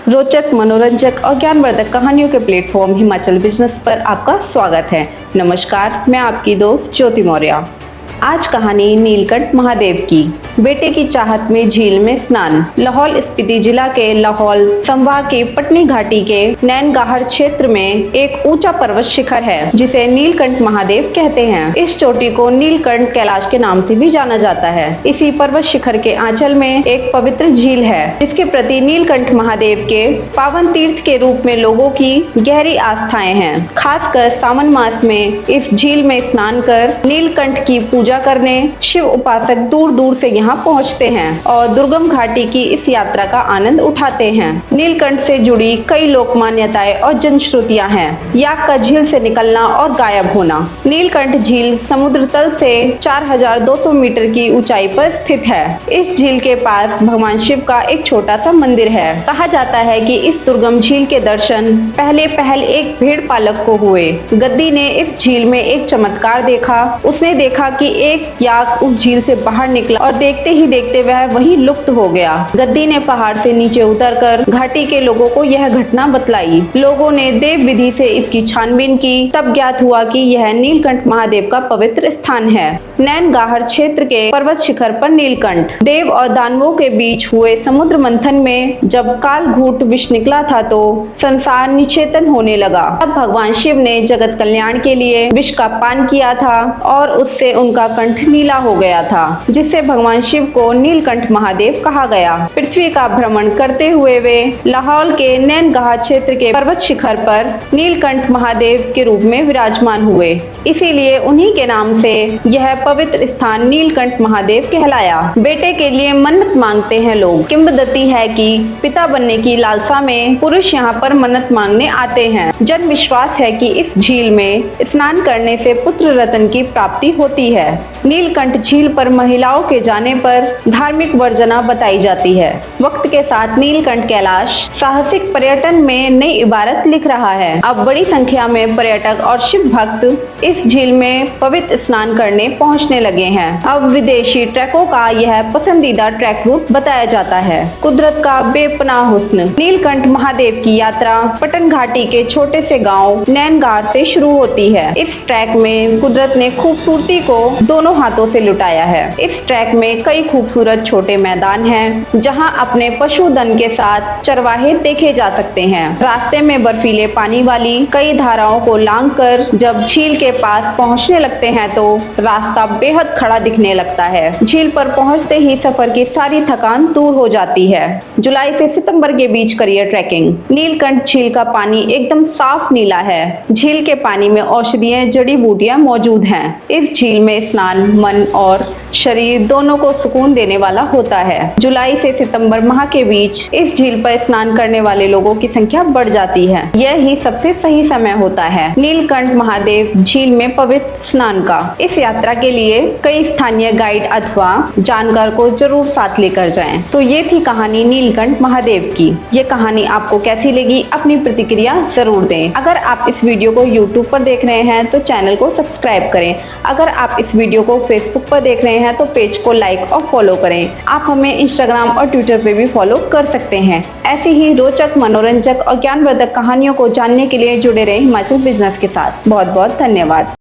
रोचक, मनोरंजक और ज्ञानवर्धक कहानियों के प्लेटफॉर्म हिमाचल बिजनेस पर आपका स्वागत है। नमस्कार, मैं आपकी दोस्त ज्योति मौर्य। आज कहानी नीलकंठ महादेव की। बेटे की चाहत में झील में स्नान। लाहौल स्पीति जिला के लाहौल संभाग की पटनी घाटी के नैनगाहर क्षेत्र में एक ऊंचा पर्वत शिखर है जिसे नीलकंठ महादेव कहते हैं। इस चोटी को नीलकंठ कैलाश के नाम से भी जाना जाता है। इसी पर्वत शिखर के आंचल में एक पवित्र झील है जिसके प्रति नीलकंठ महादेव के पावन तीर्थ के रूप में लोगों की गहरी आस्थाएं हैं। खासकर सावन मास में इस झील में स्नान कर नीलकंठ की पूजा करने शिव उपासक दूर दूर से यहाँ पहुँचते हैं और दुर्गम घाटी की इस यात्रा का आनंद उठाते हैं। नीलकंठ से जुड़ी कई लोक मान्यताएं और जनश्रुतियां हैं। याक का झील से निकलना और गायब होना। नीलकंठ झील समुद्र तल से 4200 मीटर की ऊंचाई पर स्थित है। इस झील के पास भगवान शिव का एक छोटा सा मंदिर है। कहा जाता है कि इस दुर्गम झील के दर्शन पहल एक भेड़ पालक को हुए। गद्दी ने इस झील में एक चमत्कार देखा। उसने देखा कि एक याक उस झील से बाहर निकला और देखते ही देखते वह वहीं लुप्त हो गया। गद्दी ने पहाड़ से नीचे उतरकर घाटी के लोगों को यह घटना बतलाई। लोगों ने देव विधि से इसकी छानबीन की। तब ज्ञात हुआ कि यह नीलकंठ महादेव का पवित्र स्थान है। नैनगाहर क्षेत्र के पर्वत शिखर पर नीलकंठ देव और दानवों के बीच हुए समुद्र मंथन में जब कालघूट विष निकला था तो संसार निचेतन होने लगा। तब भगवान शिव ने जगत कल्याण के लिए विष का पान किया था और उससे उनका कंठ नीला हो गया था, जिससे भगवान शिव को नीलकंठ महादेव कहा गया। पृथ्वी का भ्रमण करते हुए वे लाहौल के नैनगाह क्षेत्र के पर्वत शिखर पर नीलकंठ महादेव के रूप में विराजमान हुए। इसीलिए उन्हीं के नाम से यह पवित्र स्थान नीलकंठ महादेव कहलाया। बेटे के लिए मन्नत मांगते हैं लोग। किंवदंती है कि पिता बनने की लालसा में पुरुष यहाँ पर मन्नत मांगने आते हैं। जन विश्वास है कि इस झील में स्नान करने से पुत्र रत्न की प्राप्ति होती है। नीलकंठ झील पर महिलाओं के जाने पर धार्मिक वर्जना बताई जाती है। वक्त के साथ नीलकंठ कैलाश साहसिक पर्यटन में नई इबारत लिख रहा है। अब बड़ी संख्या में पर्यटक और शिव भक्त इस झील में पवित्र स्नान करने पहुंचने लगे हैं। अब विदेशी ट्रैकों का यह पसंदीदा ट्रैक रूट बताया जाता है। कुदरत का बेपनाह हुस्न। नीलकंठ महादेव की यात्रा पटन घाटी के छोटे से गांव नैनगाहर से शुरू होती है। इस ट्रैक में कुदरत ने खूबसूरती को दोनों हाथों से लुटाया है। इस ट्रैक में कई खूबसूरत छोटे मैदान हैं जहां अपने पशुधन के साथ चरवाहे देखे जा सकते हैं। रास्ते में बर्फीले पानी वाली कई धाराओं को लांघकर जब झील के पास पहुंचने लगते हैं तो रास्ता बेहद खड़ा दिखने लगता है। झील पर पहुंचते ही सफर की सारी थकान दूर हो जाती है। जुलाई से सितंबर के बीच करिए ट्रैकिंग। नीलकंठ झील का पानी एकदम साफ नीला है। झील के पानी में औषधीय जड़ी बूटियां मौजूद हैं। इस झील में स्नान मन और शरीर दोनों को सुकून देने वाला होता है। जुलाई से सितंबर माह के बीच इस झील पर स्नान करने वाले लोगों की संख्या बढ़ जाती है। यह ही सबसे सही समय होता है नीलकंठ महादेव झील में पवित्र स्नान का। इस यात्रा के लिए कई स्थानीय गाइड अथवा जानकार को जरूर साथ लेकर जाएं। तो ये थी कहानी नीलकंठ महादेव की। ये कहानी आपको कैसी लगी? अपनी प्रतिक्रिया जरूर दें। अगर आप इस वीडियो को YouTube पर देख रहे हैं तो चैनल को सब्सक्राइब करें। अगर आप इस वीडियो को Facebook पर देख रहे हैं तो पेज को लाइक और फॉलो करें। आप हमें Instagram और Twitter पे भी फॉलो कर सकते हैं। ऐसी ही रोचक, मनोरंजक और ज्ञानवर्धक कहानियों को जानने के लिए जुड़े रहें हिमाचल बिजनेस के साथ। बहुत बहुत धन्यवाद।